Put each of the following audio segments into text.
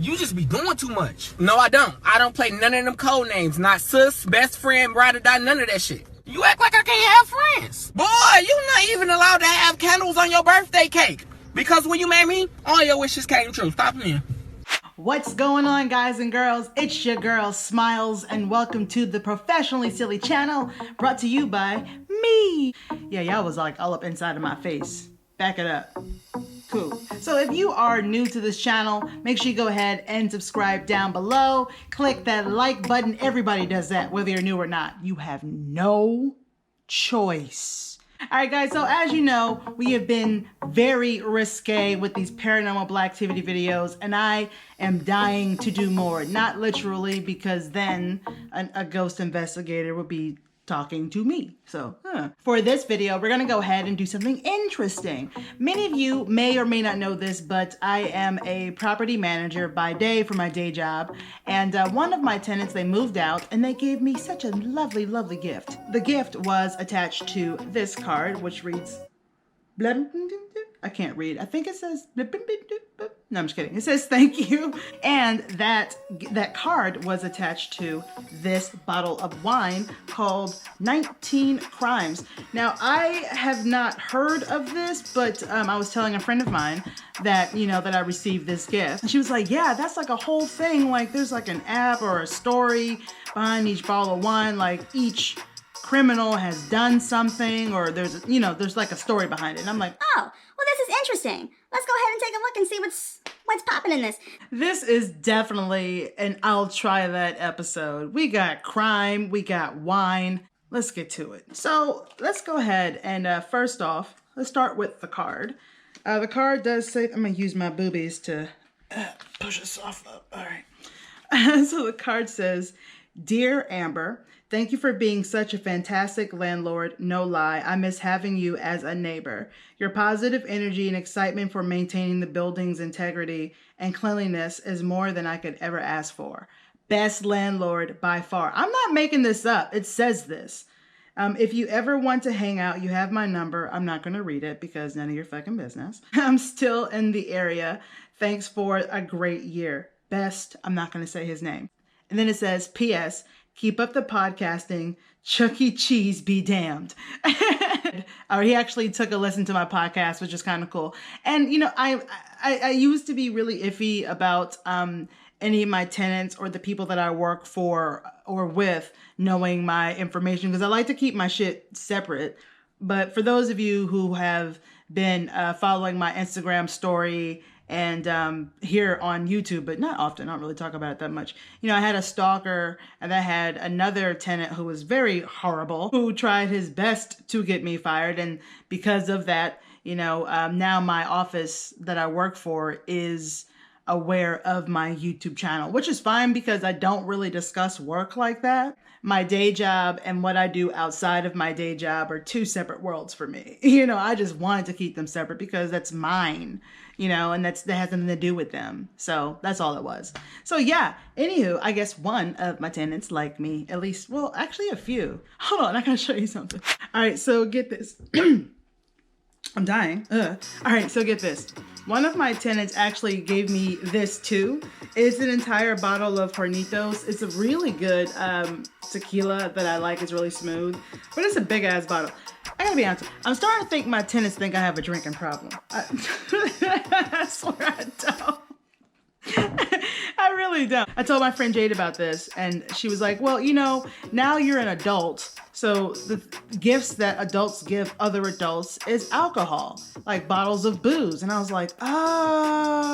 You just be doing too much. No, I don't. I don't play none of them code names. Not sis, best friend, ride or die, none of that shit. You act like I can't have friends. Boy, you not even allowed to have candles on your birthday cake. Because when you married me, all your wishes came true. Stop me. What's going on, guys and girls? It's your girl Smiles, and welcome to the Professionally Silly channel, brought to you by me. Yeah, y'all was like all up inside of my face. Back it up. Cool. So if you are new to this channel, make sure you go ahead and subscribe down below. Click that like button. Everybody does that, whether you're new or not. You have no choice. All right, guys, so as you know, we have been very risque with these paranormal Blacktivity videos, and I am dying to do more. Not literally, because then a ghost investigator would be talking to me. So, for this video, we're gonna go ahead and do something interesting. Many of you may or may not know this, but I am a property manager by day for my day job. And one of my tenants, they moved out and they gave me such a lovely, lovely gift. The gift was attached to this card, which reads, I can't read. I think it says, no, I'm just kidding. It says thank you. And that card was attached to this bottle of wine called 19CRIMES. Now, I have not heard of this, but I was telling a friend of mine that, that I received this gift. And she was like, yeah, that's like a whole thing. Like there's like an app or a story behind each bottle of wine. Like each criminal has done something, or there's like a story behind it. And I'm like, oh, well, this is interesting. Let's go ahead and take a look and see what's popping in this. This is definitely an I'll try that episode. We got crime, we got wine. Let's get to it. So let's go ahead and first off, let's start with the card. The card does say, I'm gonna use my boobies to push this off up. All right. So the card says, Dear Amber, thank you for being such a fantastic landlord. No lie, I miss having you as a neighbor. Your positive energy and excitement for maintaining the building's integrity and cleanliness is more than I could ever ask for. Best landlord by far. I'm not making this up. It says this. If you ever want to hang out, you have my number. I'm not going to read it because none of your fucking business. I'm still in the area. Thanks for a great year. Best, I'm not going to say his name. And then it says, P.S. Keep up the podcasting. Chuck E. Cheese be damned. Or he actually took a listen to my podcast, which is kind of cool. And, I used to be really iffy about any of my tenants or the people that I work for or with knowing my information, because I like to keep my shit separate. But for those of you who have been following my Instagram story and here on YouTube, but not often, I don't really talk about it that much. I had a stalker, and I had another tenant who was very horrible, who tried his best to get me fired. And because of that, now my office that I work for is aware of my YouTube channel, which is fine because I don't really discuss work like that. My day job and what I do outside of my day job are two separate worlds for me. I just wanted to keep them separate because that's mine, and that has nothing to do with them. So that's all it was. So yeah, anywho, I guess one of my tenants like me, at least, well, actually a few. Hold on, I gotta show you something. All right, so get this. I'm dying. All right, so get this. One of my tenants actually gave me this too. It's an entire bottle of Hornitos. It's a really good tequila that I like. It's really smooth, but it's a big ass bottle. I gotta be honest, I'm starting to think my tenants think I have a drinking problem. I swear I don't. I really don't. I told my friend Jade about this, and she was like, well, now you're an adult, so the gifts that adults give other adults is alcohol, like bottles of booze. And I was like, oh,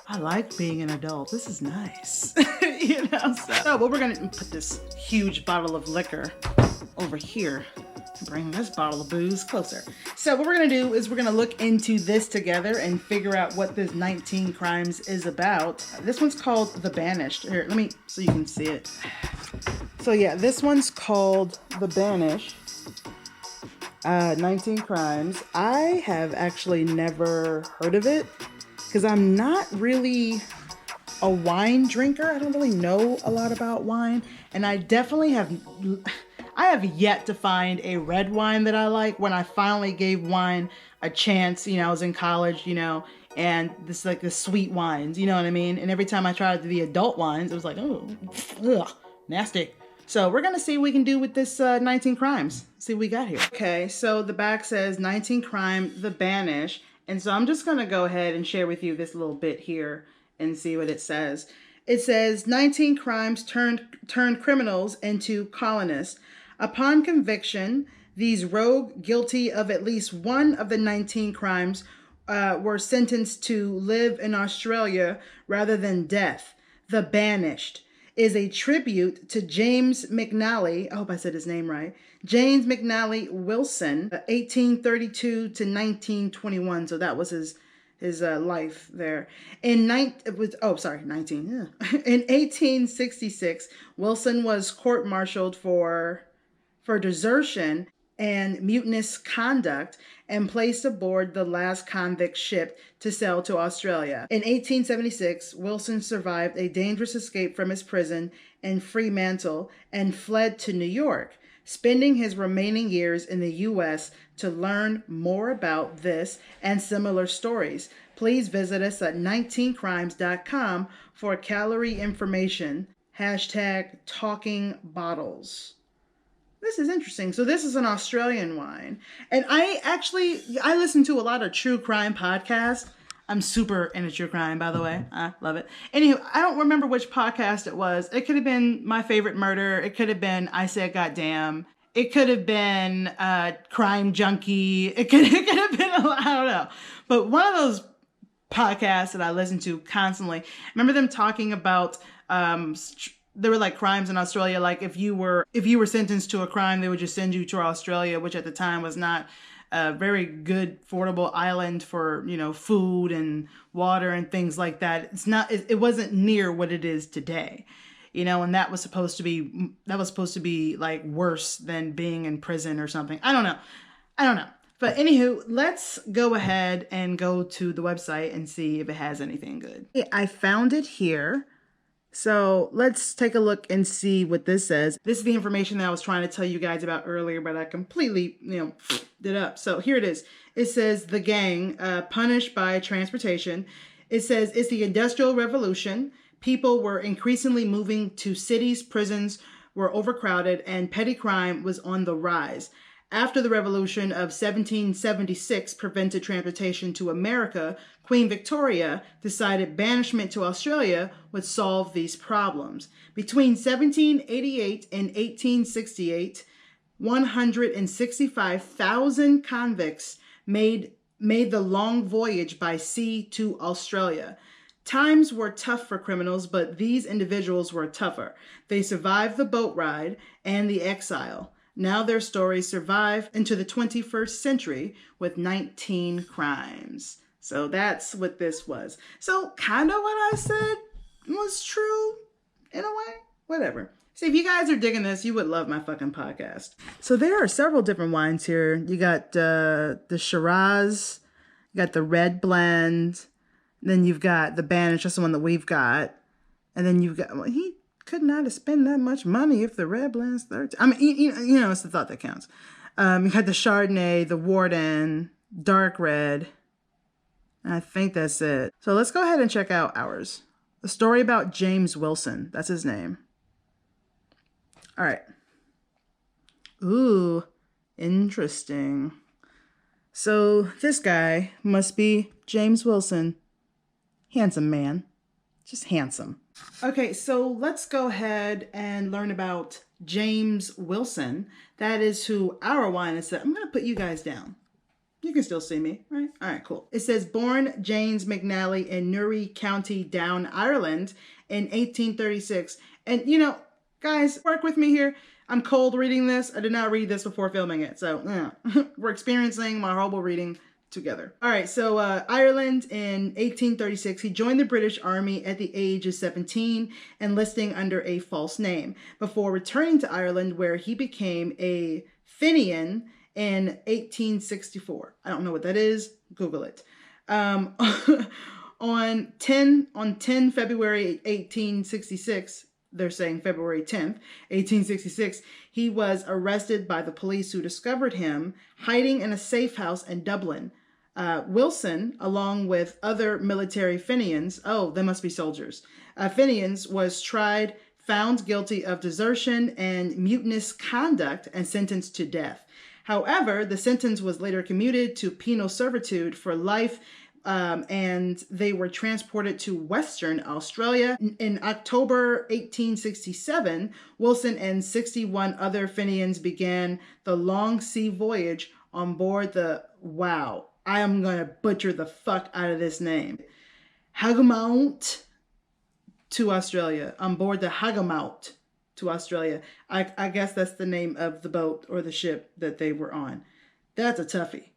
I like being an adult. This is nice. So well, we're gonna put this huge bottle of liquor over here. Bring this bottle of booze closer. So what we're gonna do is we're gonna look into this together and figure out what this 19CRIMES is about. This one's called The Banished. Here, let me, so you can see it. So yeah, this one's called The Banished. 19CRIMES. I have actually never heard of it because I'm not really a wine drinker. I don't really know a lot about wine, and I definitely have yet to find a red wine that I like. When I finally gave wine a chance, I was in college, and this like the sweet wines, you know what I mean? And every time I tried the adult wines, it was like, oh, ugh, nasty. So we're gonna see what we can do with this 19 Crimes. See what we got here. Okay, so the back says 19 Crime, The Banish. And so I'm just gonna go ahead and share with you this little bit here and see what it says. It says 19 Crimes turned criminals into colonists. Upon conviction, these rogue guilty of at least one of the 19 crimes were sentenced to live in Australia rather than death. The Banished is a tribute to James McNally. I hope I said his name right. James McNally Wilson, 1832 to 1921. So that was his life there. In 1866, Wilson was court-martialed for desertion and mutinous conduct and placed aboard the last convict ship to sail to Australia. In 1876, Wilson survived a dangerous escape from his prison in Fremantle and fled to New York, spending his remaining years in the U.S. to learn more about this and similar stories. Please visit us at 19crimes.com for calorie information. #talkingbottles. This is interesting. So this is an Australian wine. And I listen to a lot of true crime podcasts. I'm super into true crime, by the way. I love it. Anywho, I don't remember which podcast it was. It could have been My Favorite Murder. It could have been I Said Goddamn. It could have been Crime Junkie. It could have been, I don't know. But one of those podcasts that I listen to constantly, I remember them talking about there were like crimes in Australia. Like if you were sentenced to a crime, they would just send you to Australia, which at the time was not a very good, affordable island for, you know, food and water and things like that. It wasn't near what it is today, you know, and that was supposed to be like worse than being in prison or something. I don't know. But anywho, let's go ahead and go to the website and see if it has anything good. I found it here. So let's take a look and see what this says. This is the information that I was trying to tell you guys about earlier, but I completely, did up. So here it is. It says the gang punished by transportation. It says it's the Industrial Revolution. People were increasingly moving to cities, prisons were overcrowded, and petty crime was on the rise. After the Revolution of 1776 prevented transportation to America, Queen Victoria decided banishment to Australia would solve these problems. Between 1788 and 1868, 165,000 convicts made the long voyage by sea to Australia. Times were tough for criminals, but these individuals were tougher. They survived the boat ride and the exile. Now their stories survive into the 21st century with 19 Crimes. So that's what this was. So kind of what I said was true in a way. Whatever. See, if you guys are digging this, you would love my fucking podcast. So there are several different wines here. You got the Shiraz, you got the red blend, then you've got the Banish, that's the one that we've got. And then you've got, he could not have spent that much money if the red blend's 13. I mean, you know, it's the thought that counts. You got the Chardonnay, the Warden, dark red. I think that's it. So let's go ahead and check out ours. The story about James Wilson. That's his name. All right. Ooh, interesting. So this guy must be James Wilson. Handsome man. Just handsome. Okay, so let's go ahead and learn about James Wilson. That is who our wine is. I'm going to put you guys down. You can still see me, right? All right, cool. It says, born James McNally in Newry, County Down, Ireland in 1836. And, you know, guys, work with me here. I'm cold reading this. I did not read this before filming it. So, yeah, we're experiencing my horrible reading together. All right, so Ireland in 1836, he joined the British Army at the age of 17, enlisting under a false name, before returning to Ireland, where he became a Fenian in 1864. I don't know what that is. Google it. On 10 February 1866, they're saying February 10th, 1866, he was arrested by the police, who discovered him hiding in a safe house in Dublin. Wilson, along with other military Fenians, oh, they must be soldiers, Fenians, was tried, found guilty of desertion and mutinous conduct, and sentenced to death. However, the sentence was later commuted to penal servitude for life, and they were transported to Western Australia. In October 1867, Wilson and 61 other Fenians began the long sea voyage on board the, wow, I am going to butcher the fuck out of this name, Hagamout to Australia, on board the Hagamout to Australia. I guess that's the name of the boat or the ship that they were on. That's a toughie.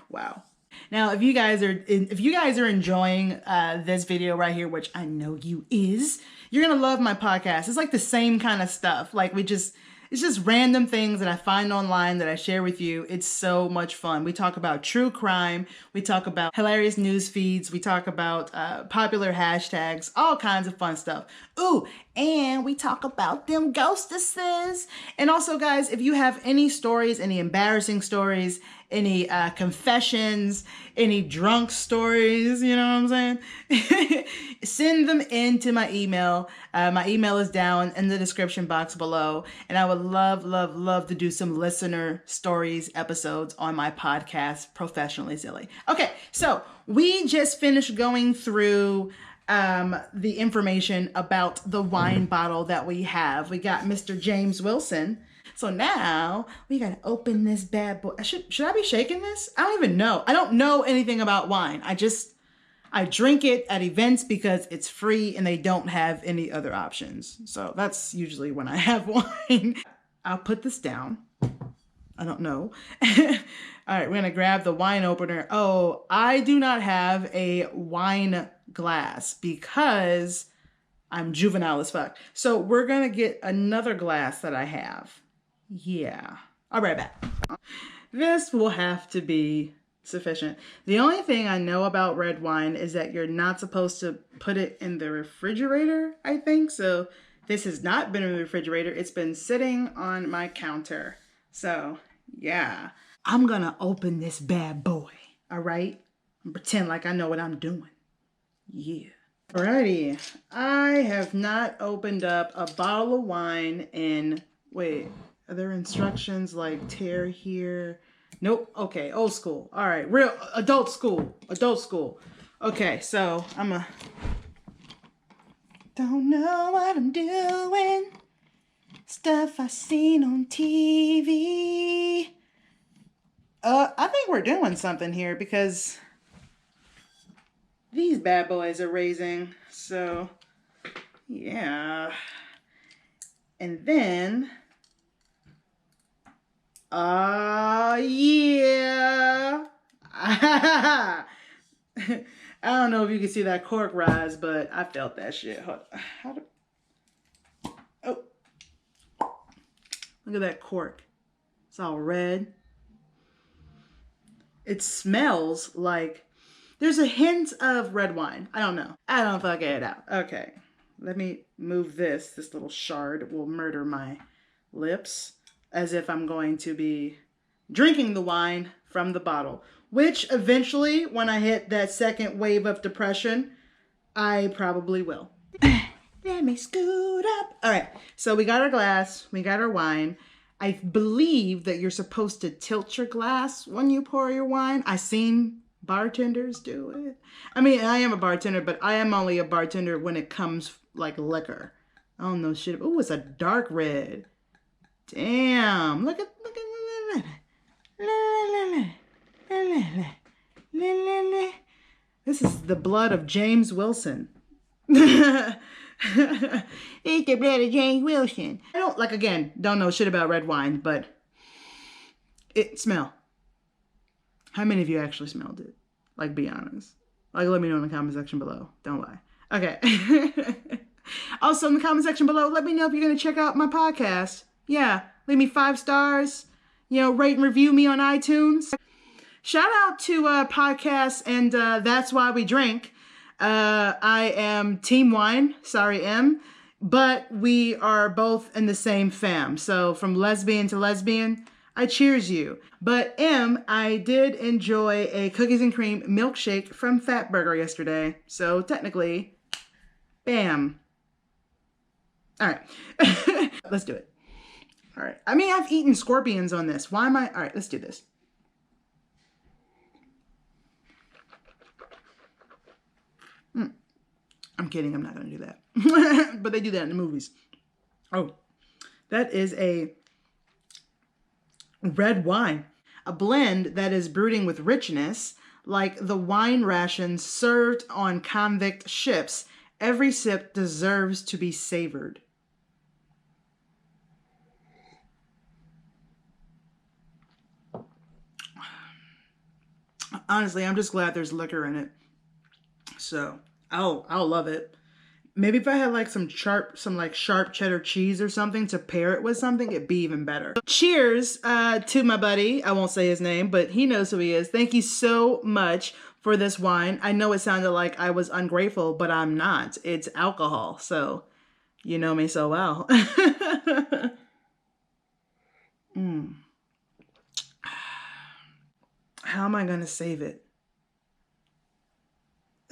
Wow. Now, if you guys are enjoying this video right here, which I know you is, you're gonna love my podcast. It's like the same kind of stuff. Like it's just random things that I find online that I share with you. It's so much fun. We talk about true crime. We talk about hilarious news feeds. We talk about popular hashtags, all kinds of fun stuff. Ooh, and we talk about them ghostesses. And also, guys, if you have any stories, any embarrassing stories, any confessions, any drunk stories, you know what I'm saying? Send them into my email. My email is down in the description box below. And I would love, love, love to do some listener stories episodes on my podcast, Professionally Silly. Okay, so we just finished going through the information about the wine bottle that we have. We got Mr. James Wilson. So now we gotta open this bad boy. Should I be shaking this? I don't even know. I don't know anything about wine. I drink it at events because it's free and they don't have any other options. So that's usually when I have wine. I'll put this down. I don't know. All right, we're gonna grab the wine opener. Oh, I do not have a wine glass because I'm juvenile as fuck. So we're gonna get another glass that I have. Yeah, I'll be right back. This will have to be sufficient. The only thing I know about red wine is that you're not supposed to put it in the refrigerator, I think. So this has not been in the refrigerator. It's been sitting on my counter. So yeah, I'm gonna open this bad boy, all right? And pretend like I know what I'm doing. Yeah. Alrighty, I have not opened up a bottle of wine in, wait, are there instructions like tear here? Nope. Okay, old school. All right, real adult school. Adult school. Okay, so don't know what I'm doing. Stuff I seen on TV. I think we're doing something here because these bad boys are raising. So, yeah. And then yeah. I don't know if you can see that cork rise, but I felt that shit. Hold on. Oh. Look at that cork. It's all red. It smells like there's a hint of red wine. I don't know. I don't fucking it out. Okay. Let me move this. This little shard will murder my lips, as if I'm going to be drinking the wine from the bottle, which eventually, when I hit that second wave of depression, I probably will. Let me scoot up. All right, so we got our glass, we got our wine. I believe that you're supposed to tilt your glass when you pour your wine. I've seen bartenders do it. I mean, I am a bartender, but I am only a bartender when it comes like liquor. I don't know shit. Oh, it's a dark red. Damn, look at this is the blood of James Wilson. It's the blood of James Wilson. I don't know shit about red wine, but it smell. How many of you actually smelled it? Like, be honest. Like, let me know in the comment section below. Don't lie. Okay. Also, in the comment section below, let me know if you're going to check out my podcast. Yeah, leave me 5 stars. You know, rate and review me on iTunes. Shout out to podcasts and That's Why We Drink. I am Team Wine. Sorry, M. But we are both in the same fam. So from lesbian to lesbian, I cheers you. But M, I did enjoy a cookies and cream milkshake from Fatburger yesterday. So technically, bam. All right, let's do it. All right, I mean, I've eaten scorpions on this. Why am I? All right, let's do this. I'm kidding, I'm not gonna do that. But they do that in the movies. Oh, that is a red wine. A blend that is brooding with richness, like the wine rations served on convict ships. Every sip deserves to be savored. Honestly, I'm just glad there's liquor in it. So I'll love it. Maybe if I had like some sharp cheddar cheese or something to pair it with something, it'd be even better. Cheers to my buddy. I won't say his name, but he knows who he is. Thank you so much for this wine. I know it sounded like I was ungrateful, but I'm not. It's alcohol, so you know me so well. How am I gonna save it?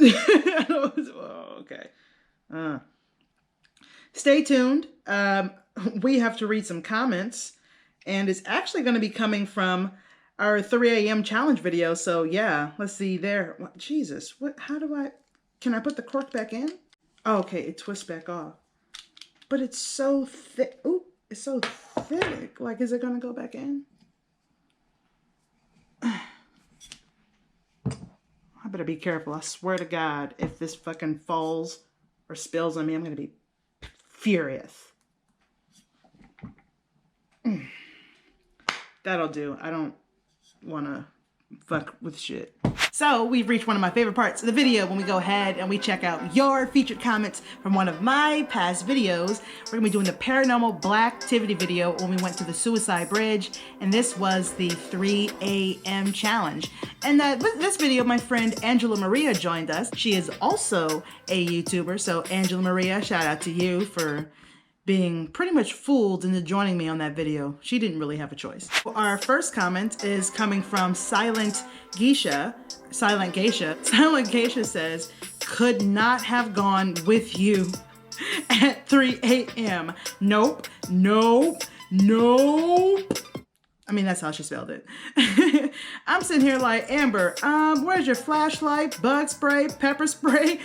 Oh, okay. Stay tuned. We have to read some comments, and it's actually going to be coming from our 3 a.m. challenge video. So yeah, let's see there. What, Jesus, what? How do I? Can I put the cork back in? Oh, okay, it twists back off. But it's so thick. Ooh, it's so thick. Like, is it going to go back in? I better be careful. I swear to God, if this fucking falls or spills on me, I'm going to be furious. That'll do. I don't want to fuck with shit. So we've reached one of my favorite parts of the video when we go ahead and we check out your featured comments from one of my past videos. We're gonna be doing the paranormal Blacktivity video when we went to the suicide bridge, and this was the 3 a.m. challenge. And this video, my friend Angela Maria joined us. She is also a YouTuber, so Angela Maria, shout out to you for being pretty much fooled into joining me on that video. She didn't really have a choice. Our first comment is coming from Silent Geisha. Silent Geisha says, could not have gone with you at 3 a.m. Nope, nope, nope. I mean, that's how she spelled it. I'm sitting here like, Amber, where's your flashlight, bug spray, pepper spray,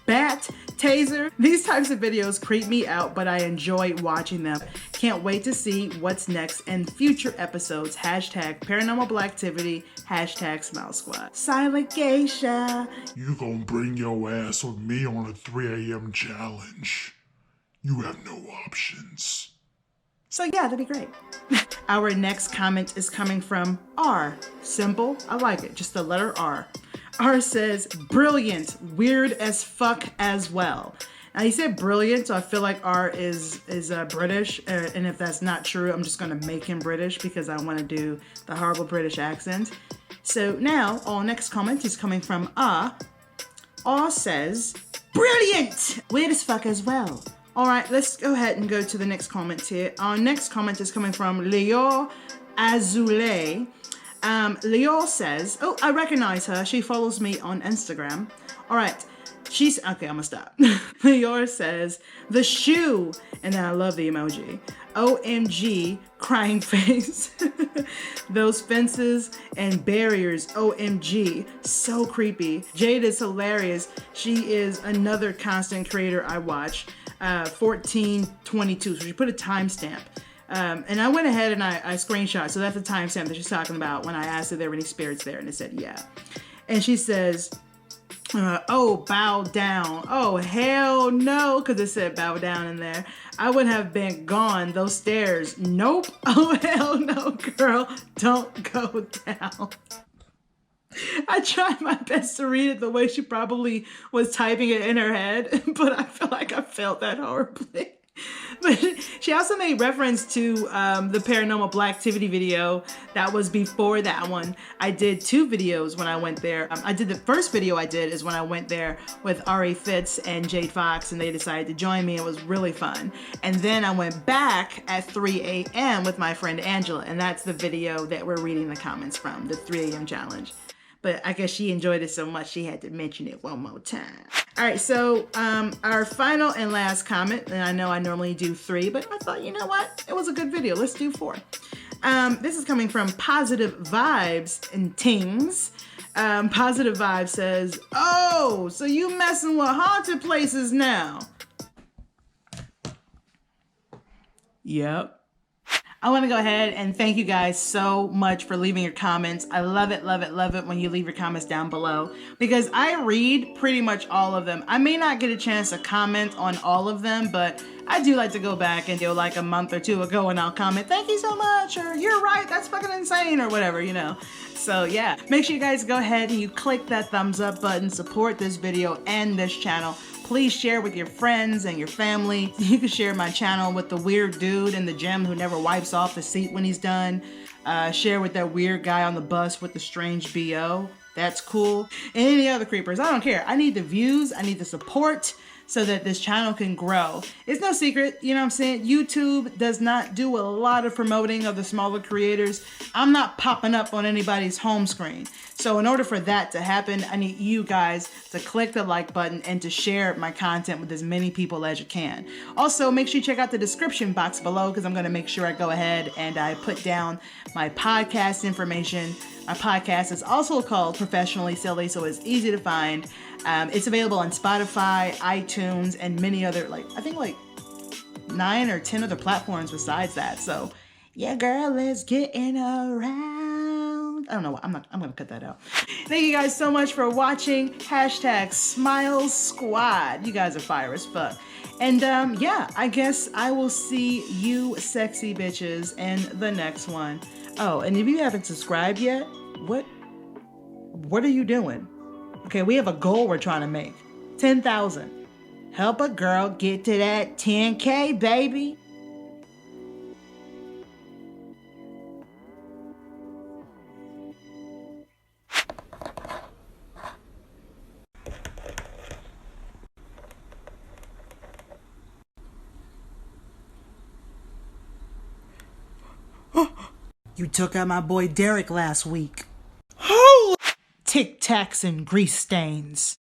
bat, taser? These types of videos creep me out, but I enjoy watching them. Can't wait to see what's next in future episodes. Hashtag Paranormal Blacktivity, hashtag Smile Squad. Silent Geisha. You gonna bring your ass with me on a 3 a.m. challenge. You have no options. So yeah, that'd be great. Our next comment is coming from R. Simple, I like it, just the letter R. R says, brilliant, weird as fuck as well. Now he said brilliant, so I feel like R is British, and if that's not true, I'm just gonna make him British because I wanna do the horrible British accent. So now, our next comment is coming from R. R says, brilliant, weird as fuck as well. All right, let's go ahead and go to the next comment here. Our next comment is coming from Leo Azule. Leo says, oh, I recognize her. She follows me on Instagram. All right, okay, I'm gonna stop. Leo says, the shoe, and then I love the emoji. OMG, crying face. Those fences and barriers, OMG, so creepy. Jade is hilarious. She is another constant creator I watch. 1422, so she put a timestamp. And I went ahead and I screenshot, so that's the timestamp that she's talking about when I asked if there were any spirits there, and it said yeah. And she says, oh, bow down. Oh, hell no, because it said bow down in there. I would have been gone. Those stairs, nope. Oh, hell no, girl, don't go down. I tried my best to read it the way she probably was typing it in her head, but I feel like I failed that horribly. But she also made reference to the paranormal Blacktivity video. That was before that one. I did 2 videos when I went there. I did the first video I did is when I went there with Ari Fitz and Jade Fox, and they decided to join me. It was really fun. And then I went back at 3 a.m. with my friend Angela, and that's the video that we're reading the comments from, the 3 a.m. challenge. But I guess she enjoyed it so much she had to mention it one more time. All right, so our final and last comment, and I know I normally do 3, but I thought, you know what? It was a good video. Let's do 4. This is coming from Positive Vibes and Tings. Positive Vibes says, "Oh, so you messing with haunted places now?" Yep. I want to go ahead and thank you guys so much for leaving your comments. I love it, love it, love it when you leave your comments down below because I read pretty much all of them. I may not get a chance to comment on all of them, but I do like to go back and do like a month or 2 ago and I'll comment, "Thank you so much," or "You're right, that's fucking insane," or whatever, you know. So yeah, make sure you guys go ahead and you click that thumbs up button, support this video and this channel. Please share with your friends and your family. You can share my channel with the weird dude in the gym who never wipes off the seat when he's done. Share with that weird guy on the bus with the strange BO. That's cool. And any other creepers, I don't care. I need the views, I need the support so that this channel can grow. It's no secret, you know what I'm saying? YouTube does not do a lot of promoting of the smaller creators. I'm not popping up on anybody's home screen. So in order for that to happen, I need you guys to click the like button and to share my content with as many people as you can. Also, make sure you check out the description box below because I'm gonna make sure I go ahead and I put down my podcast information. My podcast is also called Professionally Silly, so it's easy to find. It's available on Spotify, iTunes, and many other, I think 9 or 10 other platforms besides that. So yeah, girl is getting around. I don't know. I'm going to cut that out. Thank you guys so much for watching. #Smiles Squad. You guys are fire as fuck. And yeah, I guess I will see you sexy bitches in the next one. Oh, and if you haven't subscribed yet, what are you doing? Okay, we have a goal we're trying to make. 10,000. Help a girl get to that 10K, baby. You took out my boy Derek last week. Tic Tacs and grease stains.